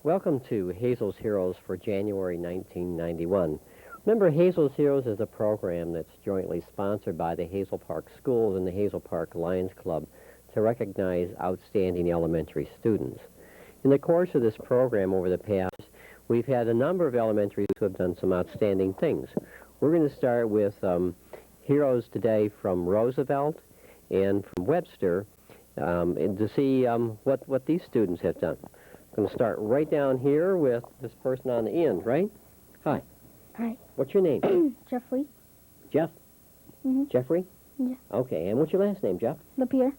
Welcome to Hazel's Heroes for January 1991. Remember, Hazel's Heroes is a program that's jointly sponsored by the Hazel Park Schools and the Hazel Park Lions Club to recognize outstanding elementary students. In the course of this program over the past, we've had a number of elementaries who have done some outstanding things. We're going to start with heroes today from Roosevelt and from Webster and to see what these students have done. I'm going to start right down here with this person on the end, right? Hi. Hi. What's your name? Jeffrey. Jeff? Mm-hmm. Jeffrey? Yeah. Okay, and what's your last name, Jeff? Lapierre.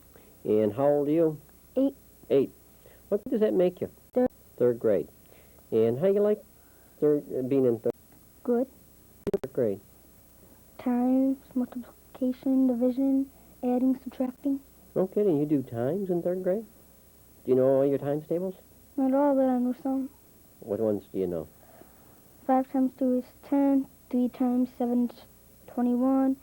And how old are you? 8. 8. What does that make you? 3rd. 3rd grade. And how you like being in 3rd Good. grade? Times, multiplication, division, adding, subtracting. Okay, and you do times in 3rd grade? Do you know all your times tables? Not all, but I know some. What ones do you know? 5 times 2 is 10. 3 times 7 is 21.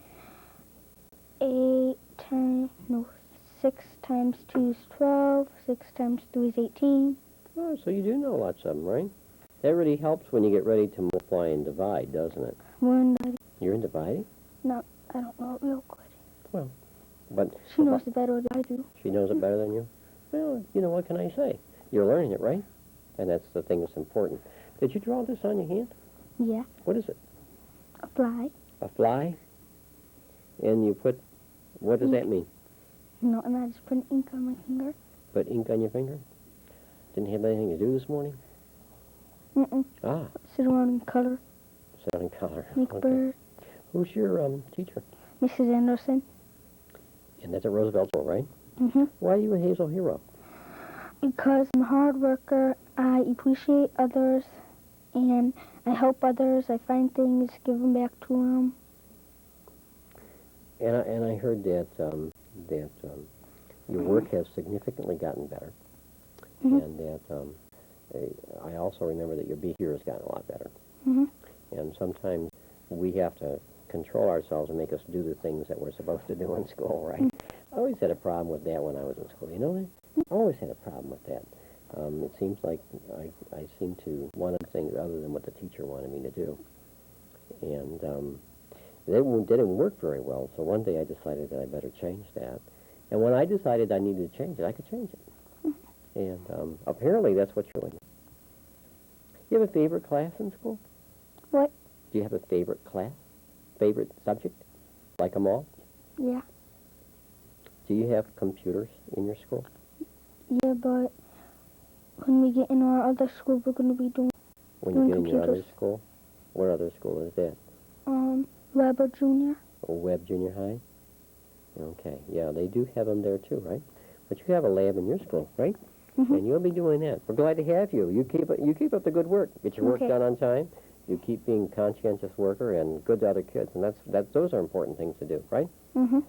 6 times 2 is 12. 6 times 3 is 18. Oh, so you do know lots of them, right? That really helps when you get ready to multiply and divide, doesn't it? You're in dividing? No, I don't know it real good. Well, but... She knows it better than I do. She knows it better than you? Well, you know, what can I say? You're learning it, right? And that's the thing that's important. Did you draw this on your hand? Yeah. What is it? A fly. A fly? And you put... What does that mean? No, and I just put ink on my finger. Put ink on your finger? Didn't have anything to do this morning? Mm-mm. Ah. Sit around and color. Sit on color. Make a bird. Who's your teacher? Mrs. Anderson. And that's at Roosevelt School, right? Mm-hmm. Why are you a Hazel hero? Because I'm a hard worker, I appreciate others, and I help others. I find things, give them back to them. And I heard that your work has significantly gotten better, and that I also remember that your behavior has gotten a lot better. And sometimes we have to control ourselves and make us do the things that we're supposed to do in school, right? I always had a problem with that when I was in school. You know that? I always had a problem with that. It seems like I seem to want to do things other than what the teacher wanted me to do. And that didn't work very well, so one day I decided that I better change that. And when I decided I needed to change it, I could change it. And apparently that's what you're doing. You have a favorite class in school? What? Do you have a favorite class? Favorite subject? Like them all? Yeah. Do you have computers in your school? Yeah, but when we get in our other school, we're going to be doing When you get in your other computers. school? What other school is that? Weber Junior. Webb Junior High? Okay, yeah, they do have them there too, right? But you have a lab in your school, right? And you'll be doing that. We're glad to have you. You keep up the good work. Get your work done on time. You keep being a conscientious worker and good to other kids, and those are important things to do, right?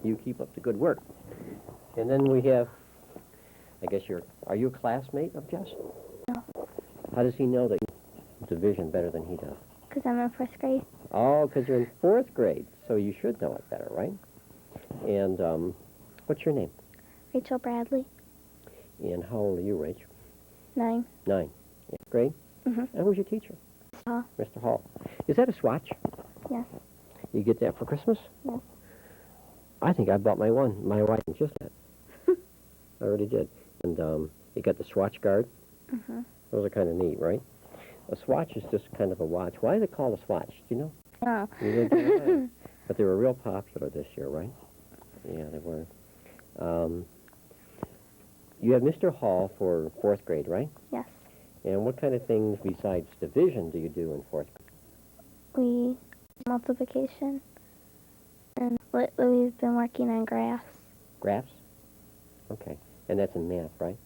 You keep up the good work. And then we have, I guess are you a classmate of Jess? No. How does he know that you division better than he does? Because I'm in 1st grade. Oh, because you're in 4th grade, so you should know it better, right? And what's your name? Rachel Bradley. And how old are you, Rach? 9. 9. 8th grade? And who's your teacher? Hall. Mr. Hall. Is that a swatch? Yes. You get that for Christmas? Yes. I think I bought my wife just that. I already did. And you got the swatch guard. Those are kind of neat, right? A swatch is just kind of a watch. Why is it called a swatch? Do you know? No. You didn't know that? But they were real popular this year, right? Yeah, they were. You have Mr. Hall for 4th grade, right? Yes. And what kind of things besides division do you do in 4th grade? Multiplication. And lately we've been working on graphs. Graphs? Okay. And that's in math, right?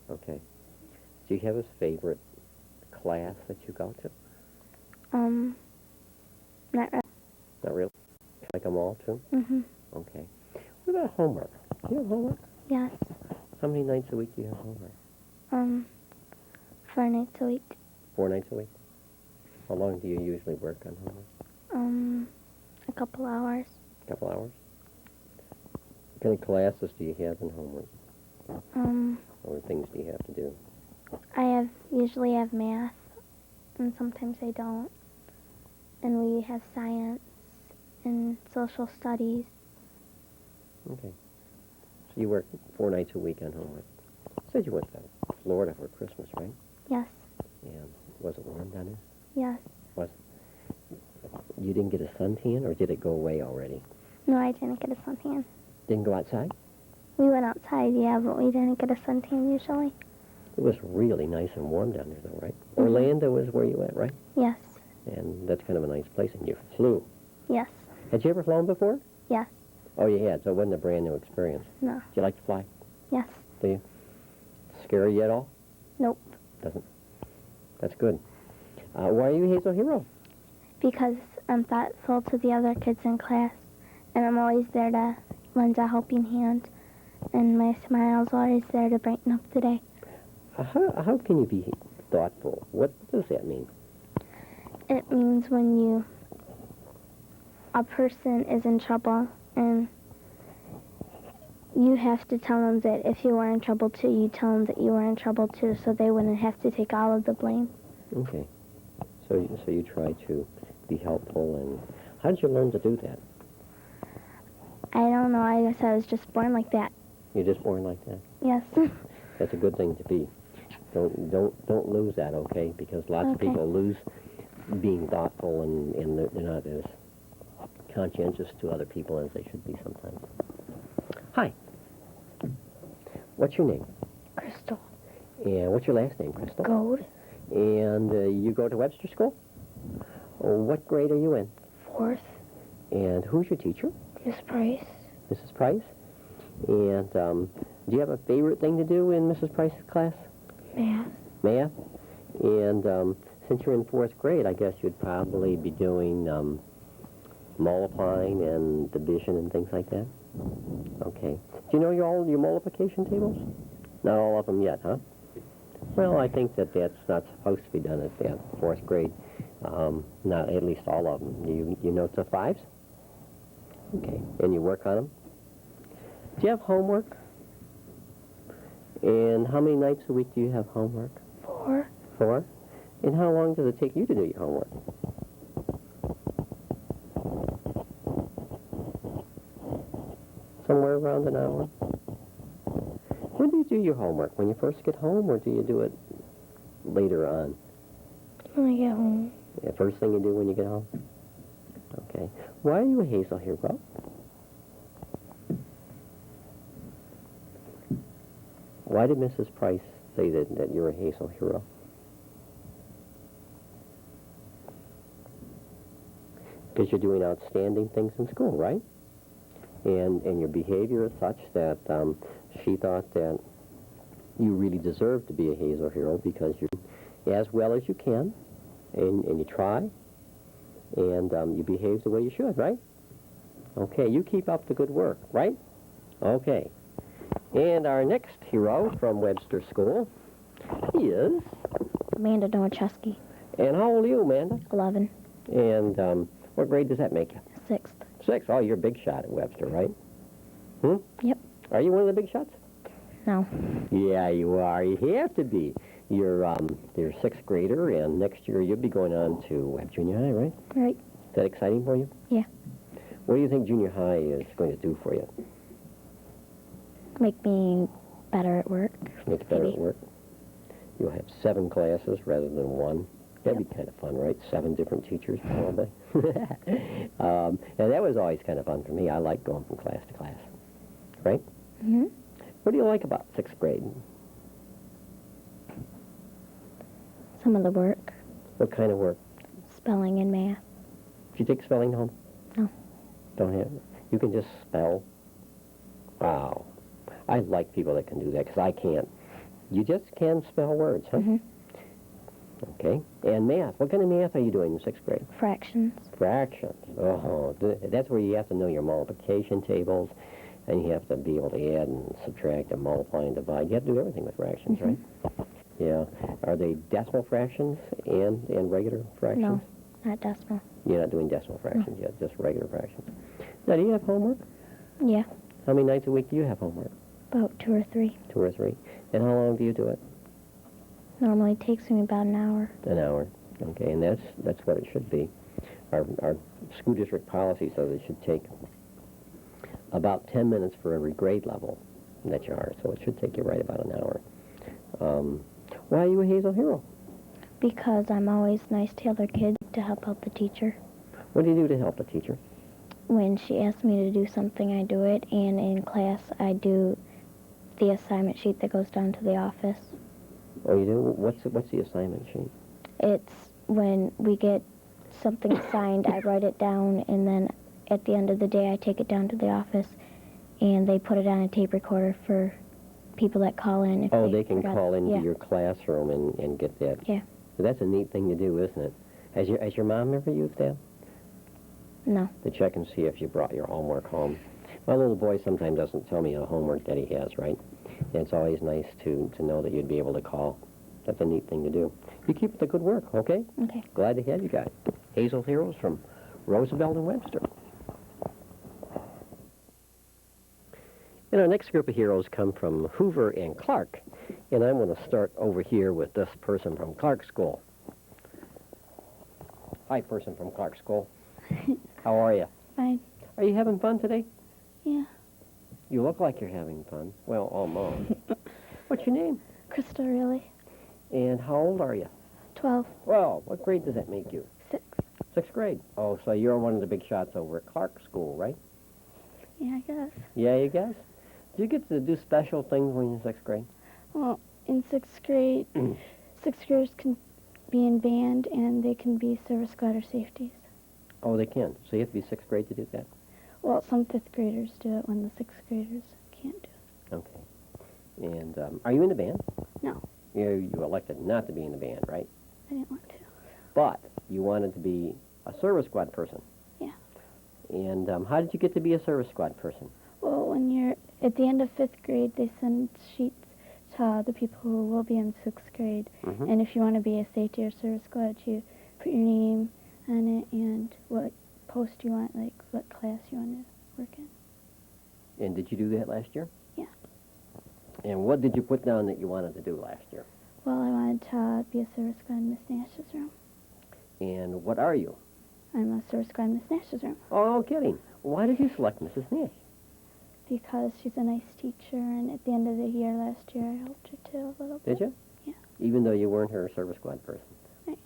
Okay. Do you have a favorite class that you go to? Not really. Not really? Like them all, too? Okay. What about homework? Do you have homework? Yes. How many nights a week do you have homework? 4 nights a week. 4 nights a week? How long do you usually work on homework? A couple hours. A couple hours? What kind of classes do you have in homework? Or things do you have to do? Usually have math, and sometimes I don't. And we have science and social studies. Okay. So you work 4 nights a week on homework. You said you went to Florida for Christmas, right? Yes, And was it warm down there? yes. Was you didn't get a suntan, or did it go away already? No, I didn't get a suntan. Didn't go outside? We went outside, yeah, but we didn't get a suntan usually. It was really nice and warm down there, though, right? Orlando is where you went, right? Yes, And that's kind of a nice place, and you flew. yes, Had you ever flown before? yes, Oh, you had, so it wasn't a brand new experience. no, Did you like to fly? yes. Do you? Scary you at all? Nope. Doesn't. That's good. Why are you Hazel Hero? Because I'm thoughtful to the other kids in class, and I'm always there to lend a helping hand, and my smile's always there to brighten up the day. How can you be thoughtful? What does that mean? It means when a person is in trouble, and you have to tell them that if you were in trouble too, you tell them that you were in trouble too, so they wouldn't have to take all of the blame. Okay. So you try to be helpful, and how did you learn to do that? I don't know, I guess I was just born like that. You're just born like that. Yes. That's a good thing to be. Don't lose that, okay? Because lots of Okay. people lose being thoughtful, and they're not as conscientious to other people as they should be sometimes. Hi. What's your name? Crystal. And what's your last name, Crystal? Gold. And you go to Webster School? What grade are you in? 4th. And who's your teacher? Miss Price. Mrs. Price? And do you have a favorite thing to do in Mrs. Price's class? Math. Math? And since you're in 4th grade, I guess you'd probably be doing multiplying and division and things like that? Okay. Do you know all your multiplication tables? Not all of them yet, huh? Well, I think that's not supposed to be done at that 4th grade. Not at least all of them. You know the 5s? Okay. And you work on them? Do you have homework? And how many nights a week do you have homework? 4. 4? And how long does it take you to do your homework? Somewhere around an hour? When do you do your homework? When you first get home, or do you do it later on? When I get home. The first thing you do when you get home? Okay. Why are you a Hazel Hero? Why did Mrs. Price say that you're a Hazel Hero? Because you're doing outstanding things in school, right? And your behavior is such that she thought that you really deserve to be a Hazel Hero because you're as well as you can, and you try, and you behave the way you should, right? Okay, you keep up the good work, right? Okay. And our next hero from Webster School is... Amanda Nowaczewski, And how old are you, Amanda? 11, And what grade does that make you? 6th. 6. Oh, you're a big shot at Webster, right? Yep. Are you one of the big shots? No. Yeah, you are. You have to be. You're a 6th grader, and next year you'll be going on to Web Junior High, right? Right. Is that exciting for you? Yeah. What do you think junior high is going to do for you? Make me better at work. Make it better Maybe. at work? You'll have 7 classes rather than 1. That'd be kind of fun, right? 7 different teachers, probably. And that was always kind of fun for me. I like going from class to class, right? Mm-hmm. What do you like about 6th grade? Some of the work. What kind of work? Spelling and math. Did you take spelling home? No. Don't have it? You can just spell? Wow. I like people that can do that, because I can't. You just can spell words, huh? Mm-hmm. Okay. And math. What kind of math are you doing in 6th grade? Fractions. Fractions. Oh, that's where you have to know your multiplication tables, and you have to be able to add and subtract and multiply and divide. You have to do everything with fractions, right? Yeah. Are they decimal fractions and regular fractions? No, not decimal. You're not doing decimal fractions yet, just regular fractions. Now, do you have homework? Yeah, How many nights a week do you have homework? about 2 or 3. 2 or 3. And how long do you do it? Normally takes me about an hour. An hour. Okay, and that's what it should be. Our school district policy says it should take about 10 minutes for every grade level that you are, so it should take you right about an hour. Why are you a Hazel hero? Because I'm always nice to other kids to help out the teacher. What do you do to help the teacher? When she asks me to do something, I do it, and in class, I do the assignment sheet that goes down to the office. Oh, you do? What's the assignment sheet? It's when we get something signed, I write it down, and then at the end of the day, I take it down to the office, and they put it on a tape recorder for people that call in. If Oh, they can forgot. call into Yeah. your classroom and get that. Yeah. So that's a neat thing to do, isn't it? Has your mom ever used that? No. To check and see if you brought your homework home. My little boy sometimes doesn't tell me the homework that he has, right? And it's always nice to know that you'd be able to call. That's a neat thing to do. You keep up the good work, okay? Okay. Glad to have you guys. Hazel Heroes from Roosevelt and Webster. And our next group of heroes come from Hoover and Clark. And I'm going to start over here with this person from Clark School. Hi, person from Clark School. How are you? Fine. Are you having fun today? Yeah. You look like you're having fun. Well, almost. What's your name? Krista, really? And how old are you? 12. Well, what grade does that make you? 6. Sixth grade. Oh, so you're one of the big shots over at Clark School, right? Yeah, I guess. Yeah, you guys? Do you get to do special things when you're in sixth grade? Well, in 6th grade, 6th graders can be in band, and they can be service squad or safeties. Oh, they can. So you have to be sixth grade to do that? Well, some 5th graders do it when the 6th graders can't do it. Okay. And are you in the band? No. You elected not to be in the band, right? I didn't want to. But you wanted to be a service squad person. Yeah. And how did you get to be a service squad person? Well, when you're at the end of 5th grade, they send sheets to the people who will be in 6th grade. Mhm. And if you want to be a safety or service squad, you put your name on it and what post you want, like what class you want to work in. And did you do that last year? Yeah. And what did you put down that you wanted to do last year? Well, I wanted to be a service squad in Miss Nash's room. And what are you? I'm a service squad in Miss Nash's room Oh, no kidding. Why did you select Mrs. Nash? because she's a nice teacher, and at the end of the year last year, I helped her too a little bit. Did you? Yeah. Even though you weren't her service squad person? Right.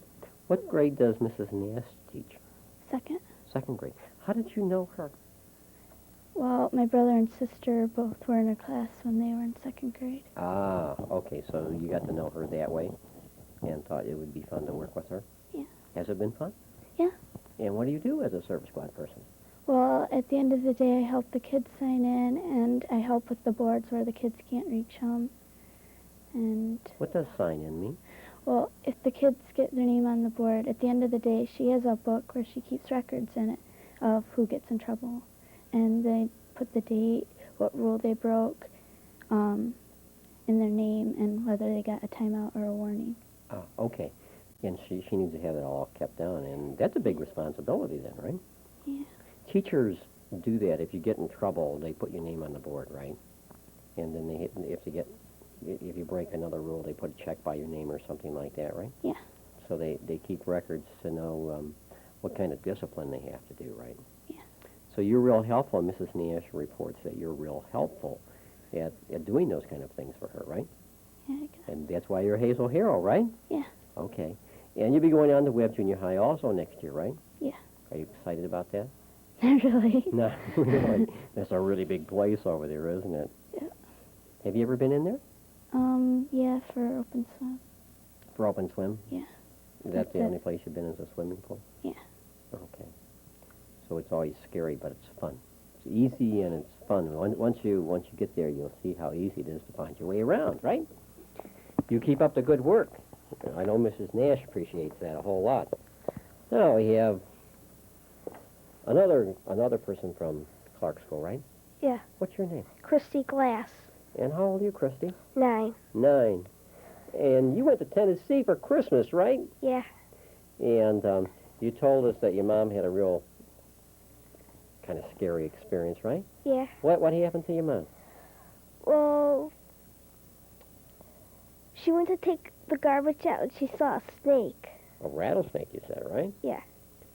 What grade does Mrs. Nash teach? 2nd. Second grade. How did you know her? Well, my brother and sister both were in her class when they were in 2nd grade. Ah, okay, so you got to know her that way and thought it would be fun to work with her? Yeah. Has it been fun? Yeah. And what do you do as a service squad person? Well, at the end of the day, I help the kids sign in, and I help with the boards where the kids can't reach them. And, What does sign in mean? well, if the kids get their name on the board, at the end of the day, she has a book where she keeps records in it of who gets in trouble. And they put the date, what rule they broke, in their name, and whether they got a timeout or a warning. Ah, okay. And she needs to have it all kept down, and that's a big responsibility then, right? Yeah. Teachers do that. If you get in trouble, they put your name on the board, right? And then if you break another rule, they put a check by your name or something like that, right? Yeah. So they keep records to know what kind of discipline they have to do, right? Yeah. So you're real helpful, and Mrs. Nash reports that you're real helpful at doing those kind of things for her, right? Yeah, I guess. And that's why you're a Hazel hero, right? Yeah. Okay. And you'll be going on to Webb Junior High also next year, right? Yeah. Are you excited about that? Not really. No, really. That's a really big place over there, isn't it? Yeah. Have you ever been in there Yeah, for open swim. for open swim? Yeah. Is that the That's it. only place you've been is a swimming pool? Yeah. Okay. So it's always scary, but it's fun. It's easy and it's fun. Once you get there, you'll see how easy it is to find your way around, right? You keep up the good work. I know Mrs. Nash appreciates that a whole lot. Now we have another person from Clark School, right? Yeah. What's your name? Christy Glass. And how old are you, Christy? 9. 9. And you went to Tennessee for Christmas, right? Yeah. And you told us that your mom had a real kind of scary experience, right? Yeah. What happened to your mom? Well, She went to take the garbage out and she saw a snake. A rattlesnake, you said, right? Yeah.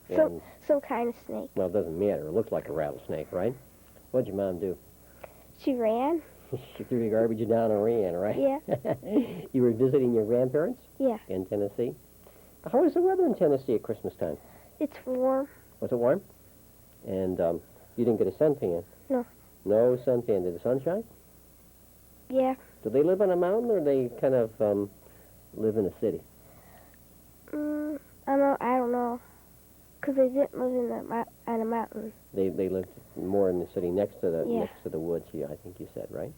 And, Some kind of snake. well, it doesn't matter. It looks like a rattlesnake, right? What'd your mom do? She ran. She threw the garbage down and ran, right? Yeah. You were visiting your grandparents? Yeah. In Tennessee? How was the weather in Tennessee at Christmas time? It's warm. Was it warm? And you didn't get a suntan? No. No suntan. Did the sun shine? Yeah. Do they live on a mountain, or they kind of live in a city? I don't know. Because they didn't live on a mountain. They lived more in the city next to the Yeah. next to the woods. Yeah, I think you said, right?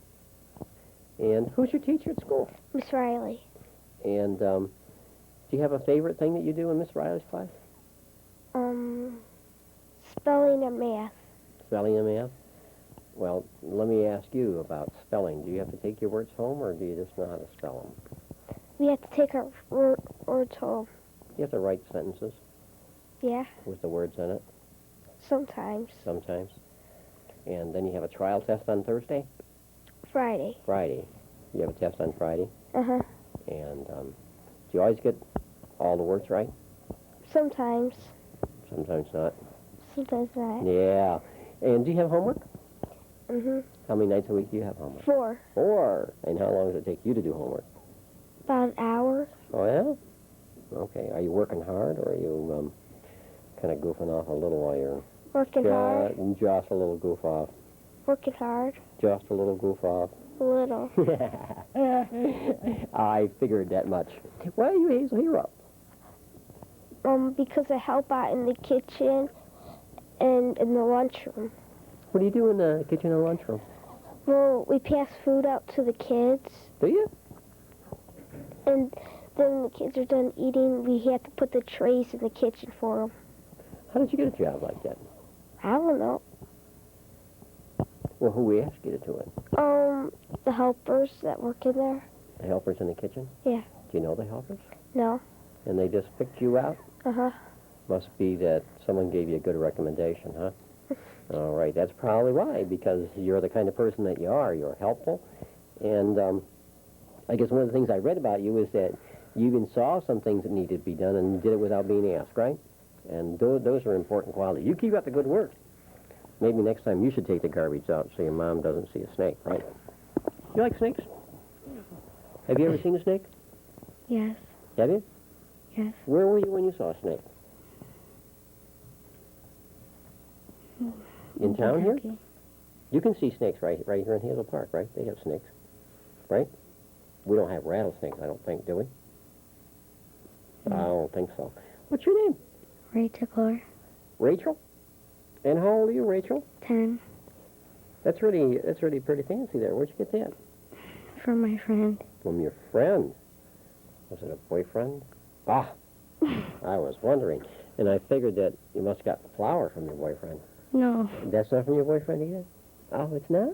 And who's your teacher at school? Miss Riley. And do you have a favorite thing that you do in Miss Riley's class? Spelling and math. Spelling and math? Well, let me ask you about spelling. Do you have to take your words home, or do you just know how to spell them? We have to take our words home. You have to write sentences Yeah. with the words in it Sometimes. sometimes. And then you have a trial test on Thursday? Friday. Friday. You have a test on Friday? Uh-huh. And do you always get all the words right? Sometimes. Sometimes not. Sometimes not. Yeah. And do you have homework? Mm-hmm. How many nights a week do you have homework? 4. 4. And how long does it take you to do homework? About an hour. Oh, yeah? Okay. Are you working hard, or are you kind of goofing off a little while you're... Working hard. Just a little goof off. Working hard. Just a little goof off. A little. I figured that much. Why are you Hazel Hero? Because I help out in the kitchen and in the lunchroom. What do you do in the kitchen and lunchroom? Well, we pass food out to the kids, Do you? and then when the kids are done eating, we have to put the trays in the kitchen for them. How did you get a job like that? I don't know. Well, who asked you to do it? The helpers that work in there. The helpers in the kitchen? Yeah. Do you know the helpers? No. And they just picked you out? Uh-huh. Must be that someone gave you a good recommendation, huh? All right, that's probably why, because you're the kind of person that you are. You're helpful. And I guess one of the things I read about you is that you even saw some things that needed to be done and did it without being asked, right? And those are important qualities. You keep up the good work. Maybe next time you should take the garbage out so your mom doesn't see a snake, right? You like snakes? Have you ever seen a snake? Yes. Have you? Yes. Where were you when you saw a snake? In town here? Kentucky. You can see snakes right here in Hazel Park, right? They have snakes, right? We don't have rattlesnakes, I don't think, do we? I don't think so. What's your name? Rachel Clore. Rachel? And how old are you, Rachel? 10. That's really pretty fancy there. Where'd you get that? From my friend. From your friend. Was it a boyfriend? Ah, I was wondering. And I figured that you must have got the flower from your boyfriend. No. That's not from your boyfriend either? Oh, it's not?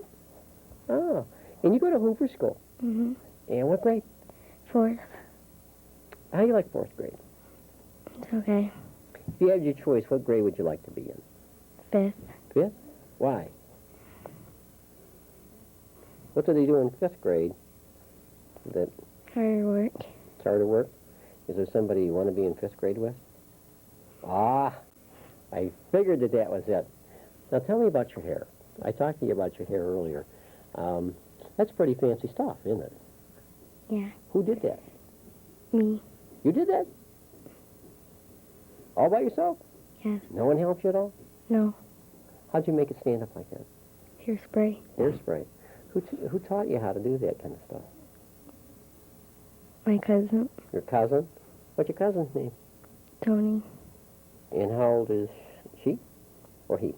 Oh. And you go to Hoover School. Mm-hmm. And what grade? 4th. How do you like 4th grade? It's okay. If you had your choice, what grade would you like to be in? 5th. 5th? Why? What do they do in 5th grade that Harder work. it's harder work? Is there somebody you want to be in 5th grade with? Ah, I figured that was it. Now tell me about your hair. I talked to you about your hair earlier. That's pretty fancy stuff, isn't it? Yeah. Who did that? Me. You did that? All by yourself? Yes. No one helped you at all? No. How'd you make it stand up like that? Hairspray. Hairspray. Who taught you how to do that kind of stuff? My cousin, Your cousin? What's your cousin's name? Tony. And how old is she? Or he?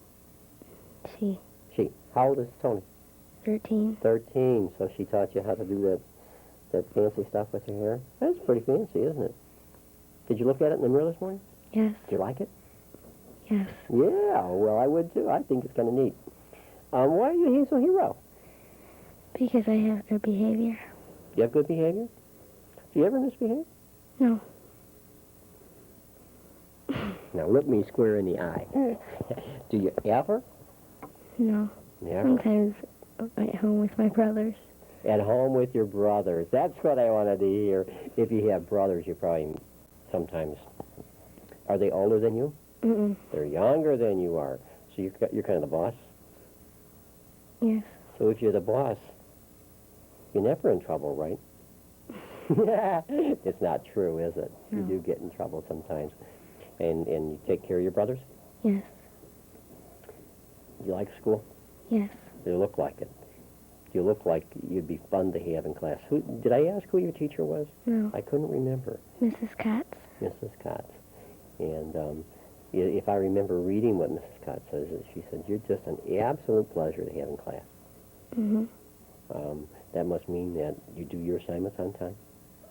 She. She. How old is Tony? 13. 13. So she taught you how to do that fancy stuff with your hair? That's pretty fancy, isn't it? Did you look at it in the mirror this morning? Yes. Did you like it? Yes. Yeah, well, I would too. I think it's kind of neat. Why are you a Hazel Hero? Because I have good behavior. You have good behavior? Do you ever misbehave? No. Now, look me square in the eye. Do you ever? No. Never. Sometimes at home with my brothers. At home with your brothers. That's what I wanted to hear. If you have brothers, you probably sometimes... Are they older than you? Mm-mm. They're younger than you are. So you're kind of the boss? Yes. So if you're the boss, you're never in trouble, right? It's not true, is it? No. You do get in trouble sometimes. And you take care of your brothers? Yes. You like school? Yes. You look like it. You look like you'd be fun to have in class. Did I ask who your teacher was? No. I couldn't remember. Mrs. Katz. Mrs. Cots. And if I remember reading what Mrs. Cots says, she said, you're just an absolute pleasure to have in class. Mm-hmm. That must mean that you do your assignments on time,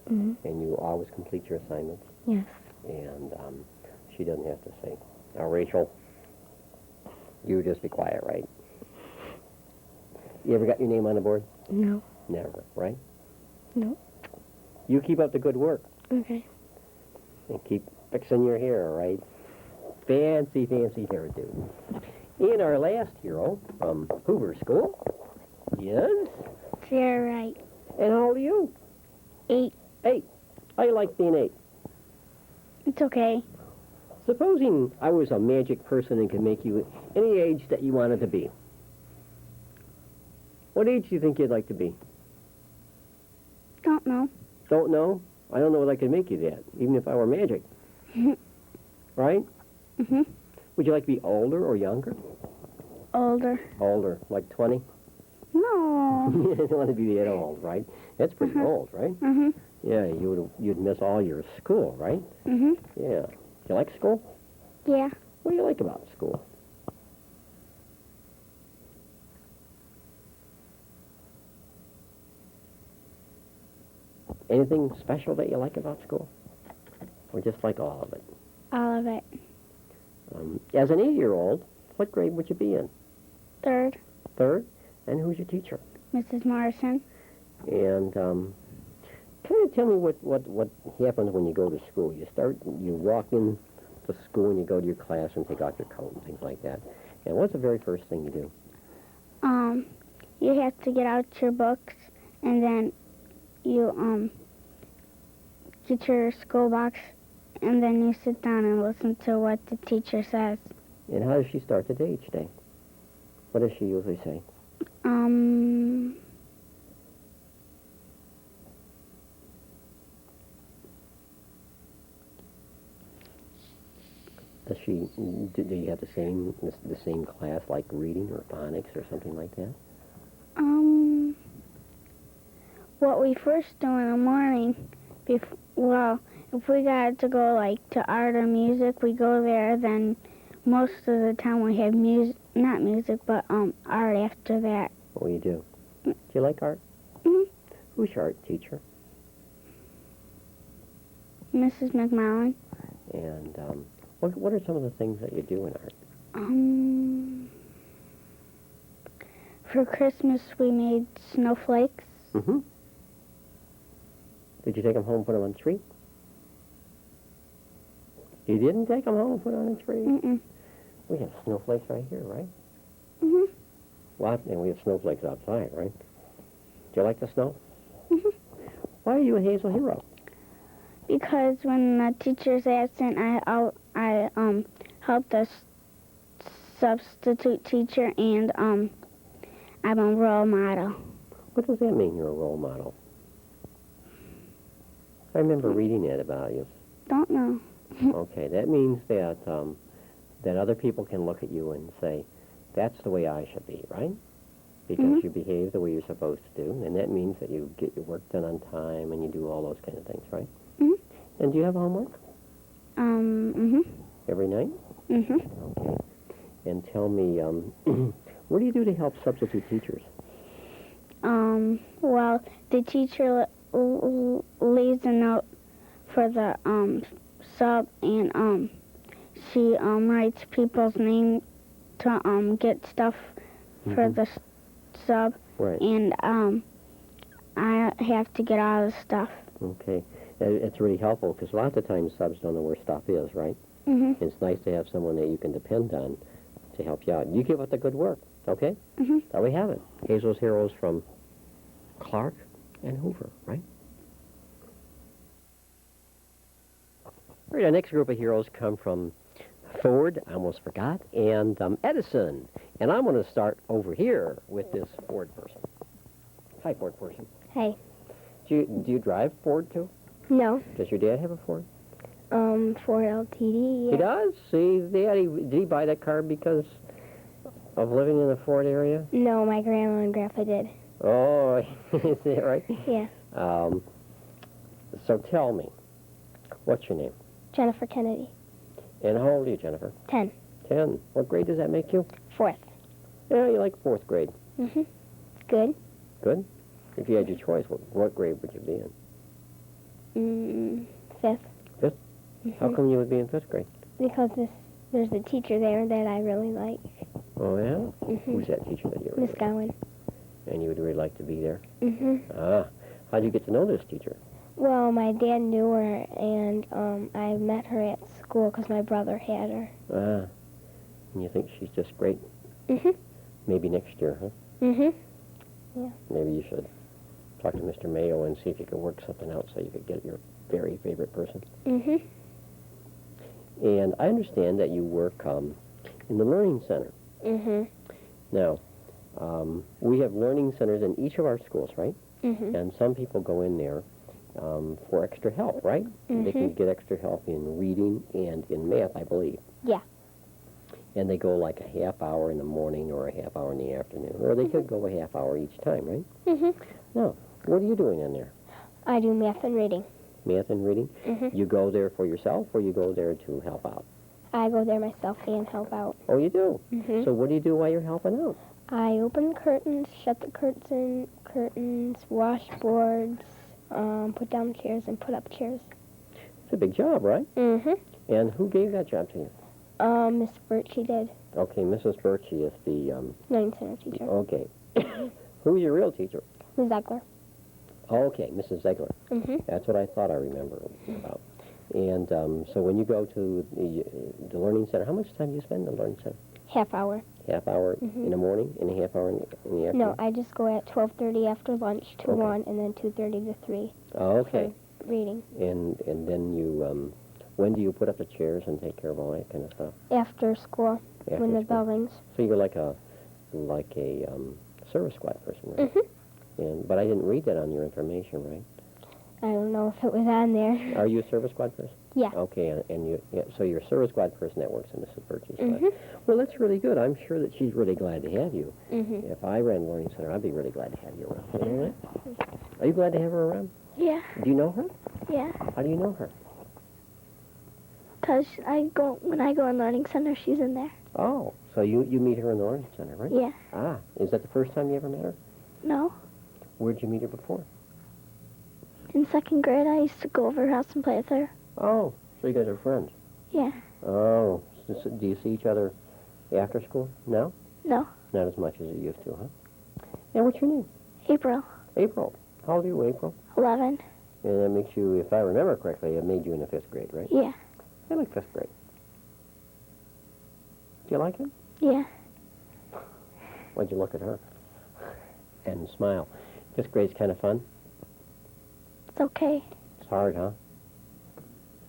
Mm-hmm. and you always complete your assignments. Yes. And she doesn't have to say, now, Rachel, you just be quiet, right? You ever got your name on the board? No. Never, right? No. You keep up the good work. Okay. And keep fixing your hair, right? Fancy, fancy hairdo. And our last hero from Hoover School is... You're right. And how old are you? 8. 8. How you like being 8? It's okay. Supposing I was a magic person and could make you any age that you wanted to be. What age do you think you'd like to be? Don't know. Don't know? I don't know what I could make you that, even if I were magic. Right? Mm-hmm. Would you like to be older or younger? Older. Older, like 20? No. You don't want to be that old, right? That's pretty old, right? Mm-hmm. Yeah, you'd miss all your school, right? Mm-hmm. Yeah. You like school? Yeah. What do you like about school? Anything special that you like about school? Or just like all of it? All of it. As an 8-year-old, what grade would you be in? 3rd. 3rd? And who's your teacher? Mrs. Morrison. And kind of tell me what happens when you go to school. You walk in to school and you go to your class and take off your coat and things like that. And what's the very first thing you do? You have to get out your books, and then you get your school box, and then you sit down and listen to what the teacher says. And how does she start the day each day? What does she usually say? Does she? Do you have the same class like reading or phonics or something like that? What we first do in the morning, if we got to go like to art or music, we go there. Then most of the time we have not music, but art after that. What do you do? Do you like art? Mhm. Who's your art teacher? Mrs. McMillan. And what are some of the things that you do in art? For Christmas we made snowflakes. Mm-hmm. Did you take them home and put them on the tree? You didn't take them home and put them on the tree? Mm-mm. We have snowflakes right here, right? Mhm. Well, and we have snowflakes outside, right? Do you like the snow? Mhm. Why are you a Hazel hero? Because when the teacher's absent, I help the substitute teacher, and I'm a role model. What does that mean, you're a role model? I remember reading that about you. Don't know. Okay, that means that that other people can look at you and say, that's the way I should be, right? Because you behave the way you're supposed to do, and that means that you get your work done on time and you do all those kind of things, right? Mhm. And do you have homework? Mhm. Every night? Mhm. Okay. And tell me, what do you do to help substitute teachers? Well, the teacher leaves a note for the sub, and she writes people's name to get stuff for the sub, Right. and I have to get all the stuff. Okay. It's really helpful because a lot of the times subs don't know where stuff is, right? Mhm. It's nice to have someone that you can depend on to help you out. You give up the good work, okay? Mhm. There we have it. Hazel's Heroes from Clark, and Hoover, right? All right, our next group of heroes come from Ford, I almost forgot, and Edison. And I'm going to start over here with this Ford person. Hi, Ford person. Hey. Do you drive Ford, too? No. Does your dad have a Ford? Ford LTD, yeah. He does? See, did he buy that car because of living in the Ford area? No, my grandma and grandpa did. Oh, is that right? Yeah. So tell me, what's your name? Jennifer Kennedy. And how old are you, Jennifer? 10. 10. What grade does that make you? 4th. Yeah, you like 4th grade. Mm-hmm. Good. Good. If you had your choice, what grade would you be in? 5th. 5th? Mm-hmm. How come you would be in 5th grade? Because there's a teacher there that I really like. Oh, yeah? Mm-hmm. Who's that teacher that you really Miss like? Gowan. And you would really like to be there? Mm-hmm. Ah. How'd you get to know this teacher? Well, my dad knew her, and I met her at school because my brother had her. Ah. And you think she's just great? Mm-hmm. Maybe next year, huh? Mm-hmm. Maybe you should talk to Mr. Mayo and see if you could work something out so you could get your very favorite person. Mm-hmm. And I understand that you work in the Learning Center. Mm-hmm. Now, we have learning centers in each of our schools, right? Mm-hmm. And some people go in there for extra help, right? They can get extra help in reading and in math, I believe. Yeah. And they go like a half hour in the morning or a half hour in the afternoon. Or they could go a half hour each time, right? Mm-hmm. Now, what are you doing in there? I do math and reading. Math and reading? Mm-hmm. You go there for yourself or you go there to help out? I go there myself and help out. Oh, you do? Mm-hmm. So what do you do while you're helping out? I open curtains, shut the curtains, wash boards, put down chairs, and put up chairs. It's a big job, right? Mm-hmm. And who gave that job to you? Miss Birchie did. Okay, Mrs. Birchie is the, Learning center teacher. okay. Who's your real teacher? Miss Zegler. Okay, Mrs. Zegler. Mm-hmm. That's what I thought I remember about. And so when you go to the Learning Center, how much time do you spend in the Learning Center? Half hour. Half hour in the morning and a half hour in the afternoon? No, I just go at 12:30 after lunch to Okay. 1, and then 2:30 to 3 Oh, okay. for reading. And then you, when do you put up the chairs and take care of all that kind of stuff? After school, After when the school. bell rings. So you're like a service squad person, right? Mm-hmm. But I didn't read that on your information, right? I don't know if it was on there. Are you a service squad person? Yeah. Okay, so you're a service squad person that works in Mrs. Birchie's squad. Mhm. Well, that's really good. I'm sure that she's really glad to have you. Mm-hmm. If I ran Learning Center, I'd be really glad to have you around. You know that? Are you glad to have her around? Yeah, Do you know her? yeah. How do you know her? Because when I go in Learning Center, she's in there. Oh, so you meet her in the Learning Center, right? Yeah. Ah, is that the first time you ever met her? No. Where'd you meet her before? In 2nd grade, I used to go over her house and play with her. Oh, so you guys are friends. Yeah. Oh, do you see each other after school? No? No. Not as much as you used to, huh? And what's your name? April. April. How old are you, April? 11. And that makes you, if I remember correctly, it made you in the 5th grade, right? Yeah. I like 5th grade. Do you like it? Yeah. Why'd you look at her? And smile. 5th grade's kind of fun. It's okay. It's hard, huh?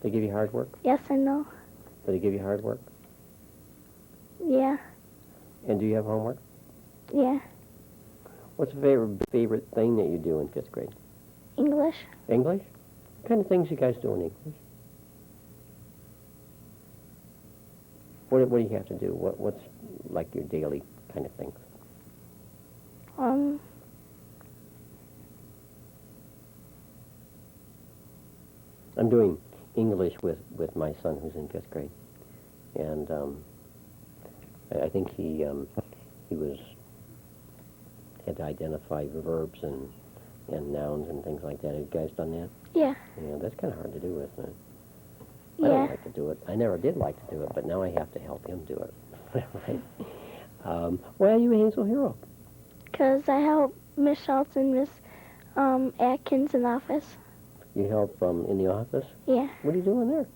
They give you hard work? Yes and no. Do they give you hard work? Yeah. And do you have homework? Yeah. What's the favorite thing that you do in 5th grade? English. English? What kind of things you guys do in English? What do you have to do? What's like your daily kind of things? I'm doing English with my son who's in 5th grade. And I think he had to identify verbs and nouns and things like that. Have you guys done that? Yeah. Yeah, that's kind of hard to do, isn't it? I Yeah. don't like to do it. I never did like to do it, but now I have to help him do it. Right? Why are you a Hazel hero? Because I help Miss Schultz and Miss Atkins in the office. You help in the office? Yeah. What are you doing there?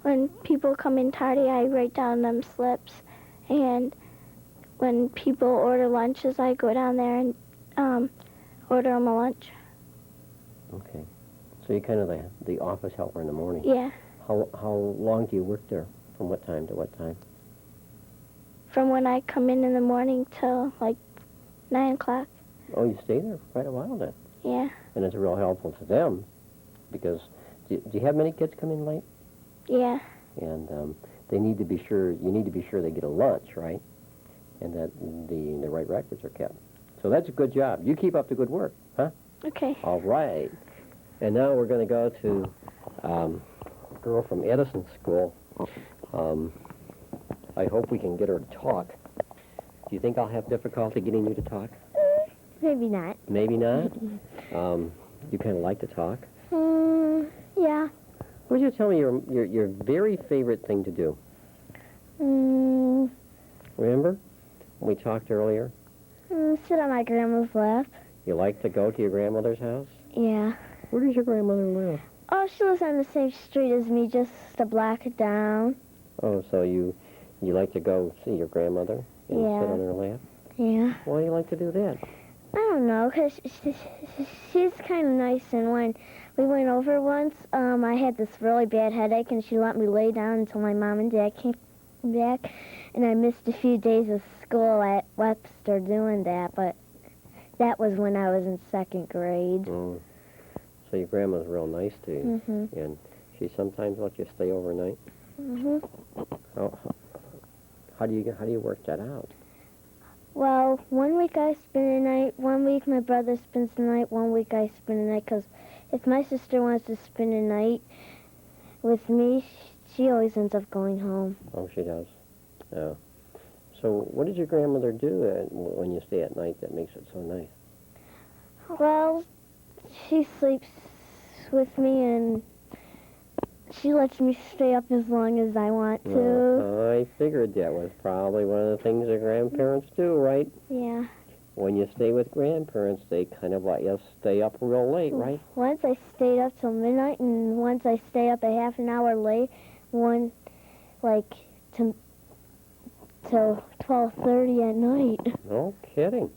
When people come in tardy, I write down them slips, and when people order lunches, I go down there and order them a lunch. Okay. So you're kind of the office helper in the morning. Yeah. How long do you work there? From what time to what time? From when I come in the morning till like 9 o'clock. Oh, you stay there for quite a while then. Yeah. And it's real helpful to them because do you have many kids come in late? Yeah. And they need to be sure, you need to be sure they get a lunch, right? And that the right records are kept. So that's a good job. You keep up the good work, huh? Okay. All right. And now we're going to go to a girl from Edison School. I hope we can get her to talk. Do you think I'll have difficulty getting you to talk? Maybe not. Maybe not? You kind of like to talk? Yeah. Would you tell me your very favorite thing to do? Remember? We talked earlier. Sit on my grandma's lap. You like to go to your grandmother's house? Yeah. Where does your grandmother live? Oh, she lives on the same street as me, just a block down. Oh, so you like to go see your grandmother and Yeah. sit on her lap? Yeah. Why do you like to do that? I don't know, 'cause she's kind of nice, and when we went over once, I had this really bad headache, and she let me lay down until my mom and dad came back, and I missed a few days of school at Webster doing that, but that was when I was in 2nd grade. Oh. So your grandma's real nice to you, Mhm. and she sometimes lets you stay overnight? Mhm. How do you work that out? Well, 1 week I spend the night, 1 week my brother spends the night, 1 week I spend the night, 'cause if my sister wants to spend the night with me, she always ends up going home. Oh, she does. Oh. So what does your grandmother do when you stay at night that makes it so nice? Well, she sleeps with me, and she lets me stay up as long as I want to. I figured that was probably one of the things that grandparents do, right? Yeah. When you stay with grandparents, they kind of let you stay up real late, right? Once I stayed up till midnight, and once I stay up a half an hour late, till 12:30 at night. No kidding.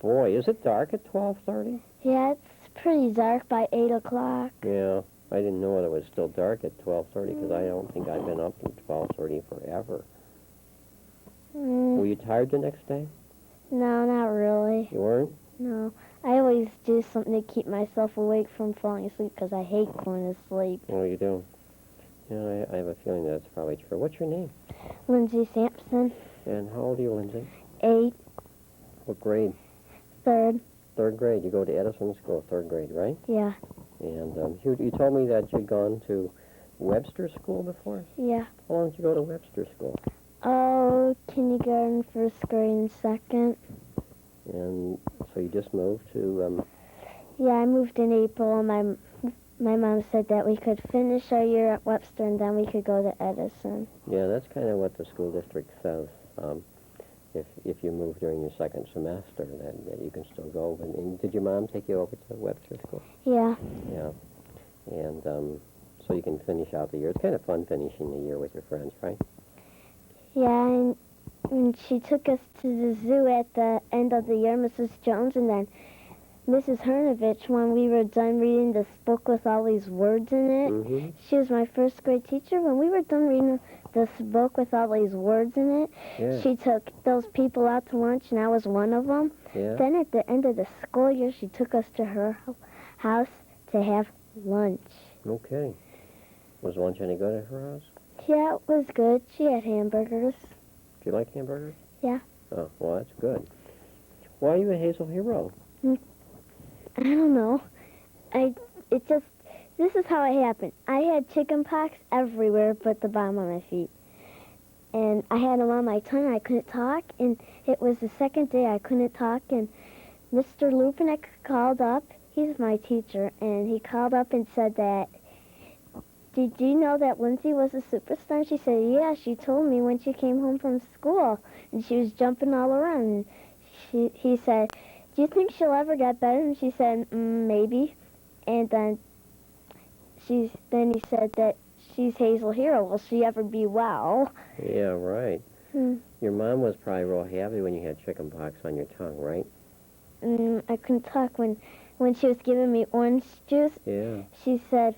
Boy, is it dark at 12:30? Yeah, it's pretty dark by 8 o'clock. Yeah, I didn't know it was still dark at 12:30 because I don't think I've been up from 12:30 forever. Were you tired the next day? No, not really. You weren't? No. I always do something to keep myself awake from falling asleep because I hate going to sleep. Oh, you do? Yeah, I have a feeling that's probably true. What's your name? Lindsay Sampson, And how old are you, Lindsay? 8, What grade? 3rd. 3rd grade. You go to Edison School, 3rd grade, right? Yeah. And you told me that you'd gone to Webster School before? Yeah. How long did you go to Webster School? Oh, kindergarten, 1st grade, and 2nd. And so you just moved to, Yeah, I moved in April, and my mom said that we could finish our year at Webster, and then we could go to Edison. yeah, that's kind of what the school district says. If you move during your 2nd semester, that you can still go. And did your mom take you over to Webster School? Yeah. Yeah. And so you can finish out the year. It's kind of fun finishing the year with your friends, right? Yeah, and she took us to the zoo at the end of the year, Mrs. Jones, and then Mrs. Hernovich, when we were done reading this book with all these words in it. Mm-hmm. She was my 1st grade teacher. When we were done reading this book with all these words in it, Yeah. she took those people out to lunch, and I was one of them. Yeah. Then at the end of the school year, she took us to her house to have lunch. Okay. Was lunch any good at her house? Yeah, it was good. She had hamburgers. Do you like hamburgers? Yeah. Oh, well, that's good. Why are you a Hazel hero? I don't know. This is how it happened. I had chicken pox everywhere but the bottom of my feet. And I had them on my tongue. I couldn't talk. And it was the 2nd day I couldn't talk. And Mr. Lupinek called up. He's my teacher. And he called up and said that, did you know that Lindsay was a superstar? She said, yeah, she told me when she came home from school. And she was jumping all around. And he said, do you think she'll ever get better? And she said, maybe. And then he said that she's Hazel Hero. Will she ever be well? Yeah, right. Hmm. Your mom was probably real happy when you had chicken pox on your tongue, right? I couldn't talk when she was giving me orange juice. Yeah. She said,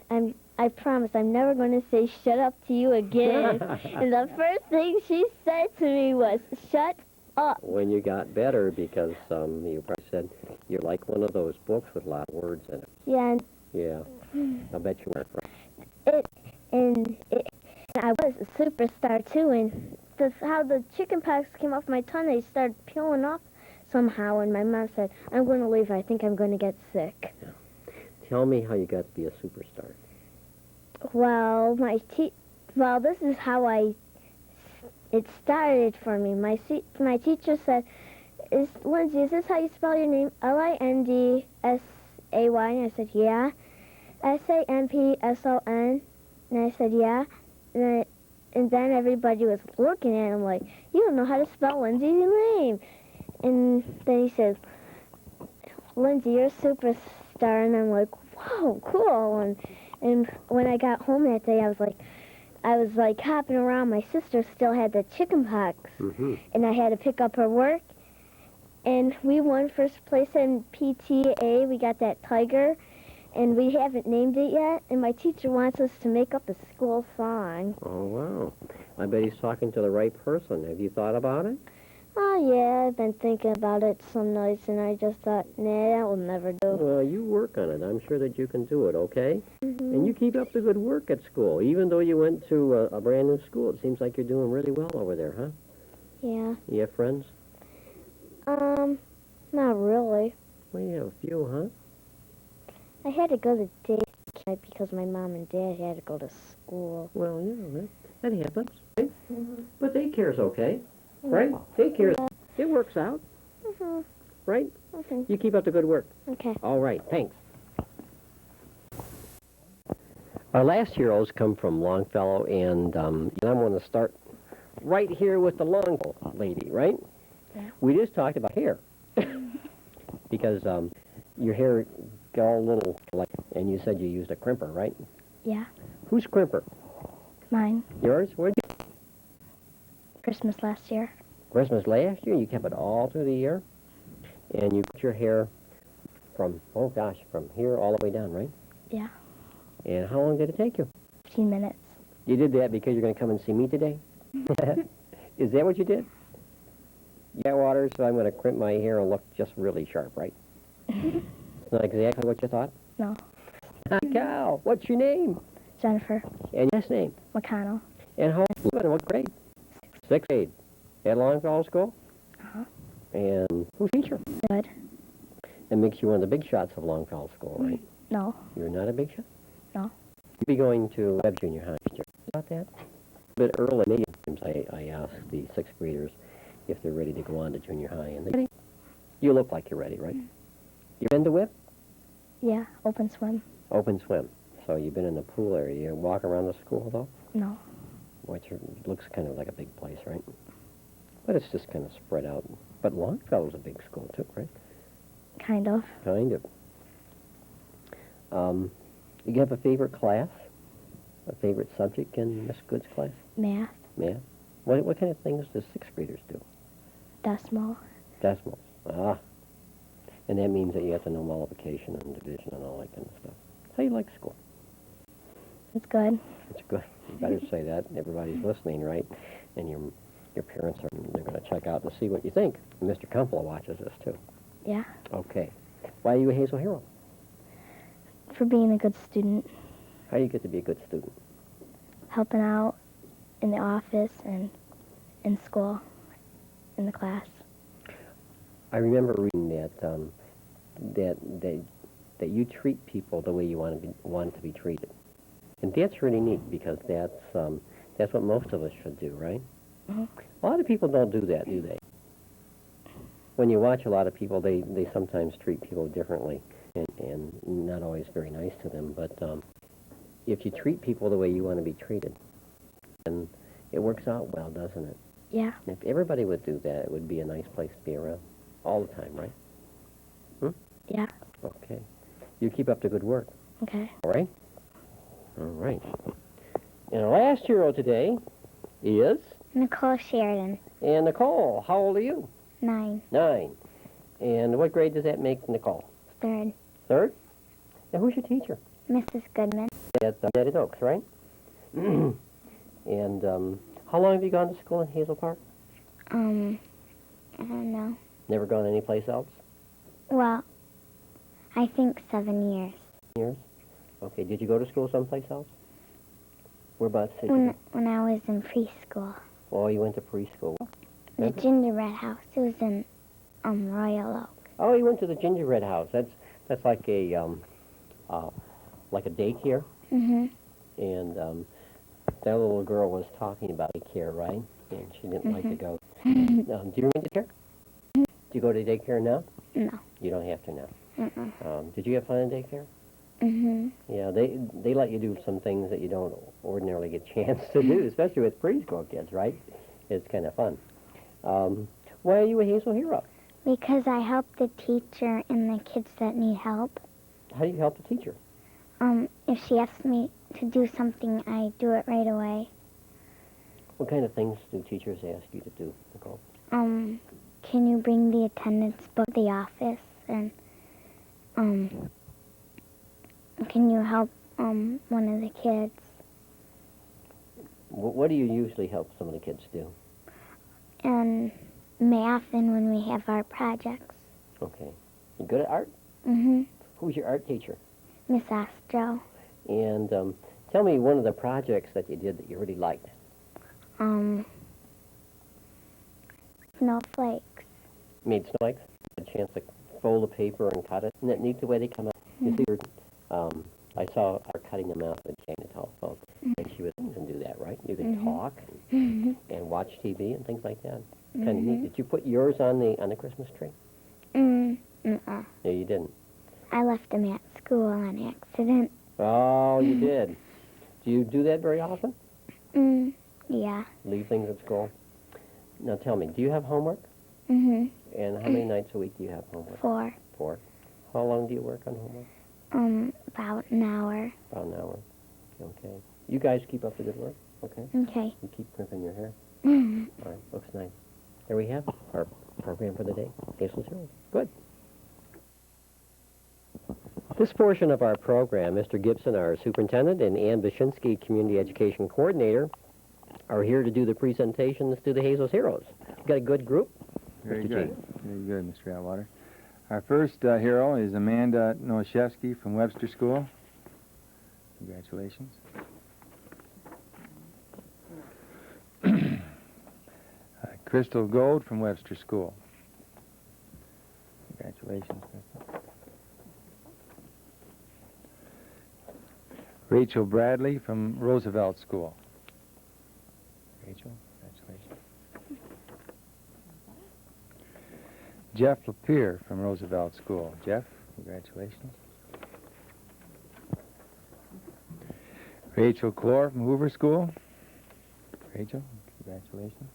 I promise I'm never going to say shut up to you again. And the first thing she said to me was, shut up. When you got better, because you probably said you're like one of those books with a lot of words in it. Yeah, Yeah. I bet you weren't right. and I was a superstar too. And how the chicken pox came off my tongue, they started peeling off somehow. And my mom said, I'm going to leave. I think I'm going to get sick. Yeah. Tell me how you got to be a superstar. Well, this is how it started for me. My teacher said, Lindsay, is this how you spell your name? Lindsay. And I said, yeah. Sampson. And I said, yeah. And then everybody was looking at him like, you don't know how to spell Lindsay's name. And then he said, Lindsay, you're a superstar. And I'm like, whoa, cool. And when I got home that day, I was like hopping around. My sister still had the chicken pox, and I had to pick up her work. And we won first place in PTA. We got that tiger, and we haven't named it yet. And my teacher wants us to make up a school song. Oh, wow. I bet he's talking to the right person. Have you thought about it? Oh, yeah, I've been thinking about it some nights, and I just thought, nah, that will never do. Well, you work on it. I'm sure that you can do it, okay? And you keep up the good work at school. Even though you went to a brand new school, it seems like you're doing really well over there, huh? Yeah. You have friends? Not really. Well, you have a few, huh? I had to go to daycare because my mom and dad had to go to school. Well, yeah, that happens, right? But daycare's okay, right? Daycare, it works out, right? You keep up the good work. Okay. All right, thanks. Our last heroes come from Longfellow, and I'm going to start right here with the Longfellow lady, right? Yeah. We just talked about hair. Because your hair got all little, like, and you said you used a crimper, right? Yeah. Whose crimper? Mine. Yours? Where'd you? Christmas last year. Christmas last year? You kept it all through the year? And you cut your hair from here all the way down, right? Yeah. And how long did it take you? 15 minutes. You did that because you're going to come and see me today? Is that what you did? Yeah, Waters, so I'm going to crimp my hair and look just really sharp, right? Not exactly what you thought? No. Cow, what's your name? Jennifer And your last name? McConnell. And how old are you? What grade? Sixth grade. At Longfellow School? Uh-huh. And who's teacher? Good. That makes you one of the big shots of Longfellow School, right? No. You're not a big shot? No. You'll be going to Webb Junior High. Did you hear about that? A bit early. Many times I ask the sixth graders if they're ready to go on to junior high. And they, you look like you're ready, right? You been to Webb? Yeah. Open swim. Open swim. So you've been in the pool area. You walk around the school, though? No. Which looks kind of like a big place, right? But it's just kind of spread out. But Longfellow's a big school, too, right? Kind of. Kind of. You have a favorite class? A favorite subject in Miss Good's class? Math. Math? What kind of things do sixth graders do? Decimal. Decimals. Ah. And that means that you have to know multiplication and division and all that kind of stuff. How do you like school? It's good. It's good. You better say that. Everybody's listening, right? And your parents they're going to check out to see what you think. And Mr. Kumpel watches this, too. Yeah. Okay. Why are you a Hazel hero? For being a good student. How do you get to be a good student? Helping out in the office and in school, in the class. I remember reading that you treat people the way you want to be treated, and that's really neat because that's what most of us should do, right? Mm-hmm. A lot of people don't do that, do they? When you watch a lot of people, they sometimes treat people differently and not always very nice to them. But if you treat people the way you want to be treated, then it works out well, doesn't it? Yeah. If everybody would do that, it would be a nice place to be around all the time, right? Yeah. Okay. You keep up the good work. Okay. All right? All right. And our last hero today is Nicole Sheridan, And Nicole, how old are you? 9, 9. And what grade does that make Nicole? 3rd. 3rd? And who's your teacher? Mrs. Goodman, At United Oaks, right? And how long have you gone to school in Hazel Park? I don't know. Never gone anyplace else? Well, I think 7 years. Years? Okay, did you go to school someplace else? Whereabouts did you When, go? when I was in preschool. Oh, you went to preschool. The gingerbread house, it was in Royal Oak. Oh, you went to the gingerbread house. That's like a daycare. Mm-hmm. And that little girl was talking about daycare, right? And she didn't like to go. Do you remember daycare? Do you go to daycare now? No. You don't have to now. Mm-mm. Did you have fun in daycare? Mm-hmm. Yeah, they let you do some things that you don't ordinarily get a chance to do, especially with preschool kids, right? It's kind of fun. Why are you a Hazel hero? Because I help the teacher and the kids that need help. How do you help the teacher? If she asks me to do something, I do it right away. What kind of things do teachers ask you to do, Nicole? Can you bring the attendance book to the office? And, can you help, one of the kids? What do you usually help some of the kids do? And math and when we have art projects. Okay. You good at art? Mm-hmm. Who's your art teacher? Miss Astro. And tell me one of the projects that you did that you really liked. Snowflakes. Made snowflakes? Had a chance to fold the paper and cut it. Isn't that neat the way they come out? You see, I saw her cutting them out with a telephone. And she was and do that, right? You could talk and watch TV and things like that. Kind of neat. Did you put yours on the Christmas tree? No, you didn't. I left them at school on accident. Oh, you did. Do you do that very often? Yeah. Leave things at school? Now tell me, do you have homework? Mhm. And how many nights a week do you have homework? 4. 4. How long do you work on homework? About an hour. About an hour. Okay. You guys keep up the good work, okay? Okay. You keep crimping your hair. Mhm. All right, looks nice. There we have our program for the day. Hazel's Heroes. Good. This portion of our program, Mr. Gibson, our superintendent, and Ann Bashinsky, community education coordinator, are here to do the presentations to the Hazel's Heroes. You got a good group? Very Mr. good. G. Very good, Mr. Atwater. Our first hero is Amanda Noashevsky from Webster School. Congratulations. Crystal Gold from Webster School. Congratulations, Crystal. Rachel Bradley from Roosevelt School. Rachel, congratulations. Jeff Lapierre from Roosevelt School. Jeff, congratulations. Rachel Clore from Hoover School. Rachel, congratulations.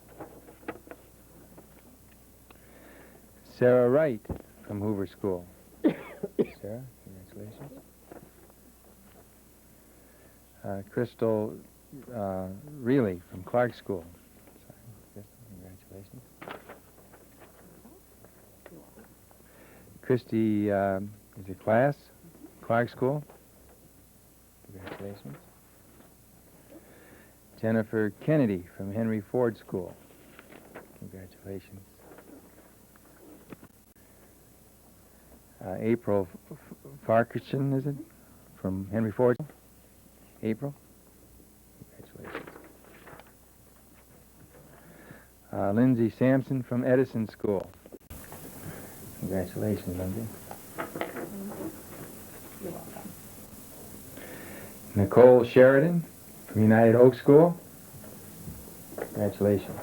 Sarah Wright from Hoover School. Sarah, congratulations. Crystal Reilly from Clark School. Sorry, Crystal, congratulations. Christy, is it class? Clark School. Congratulations. Jennifer Kennedy from Henry Ford School. Congratulations. April Farquharson, is it? From Henry Ford? April? Congratulations. Lindsay Sampson from Edison School. Congratulations, Lindsay. Nicole Sheridan from United Oak School. Congratulations.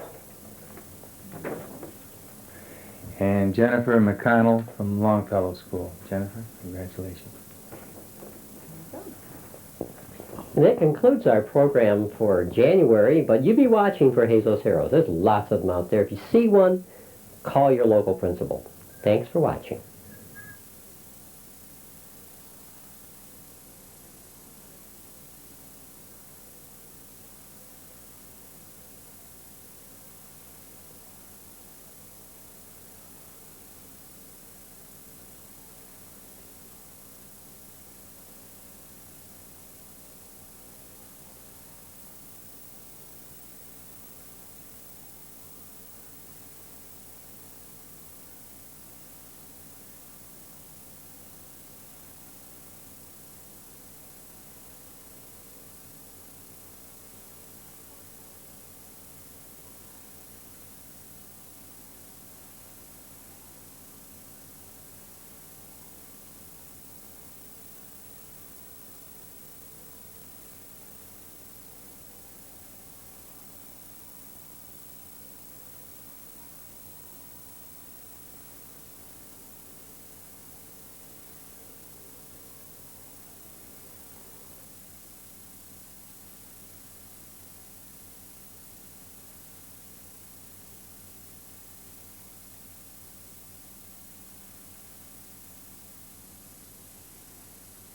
And Jennifer McConnell from Longfellow School. Jennifer, congratulations. And that concludes our program for January, but you be watching for Hazel's Heroes. There's lots of them out there. If you see one, call your local principal. Thanks for watching.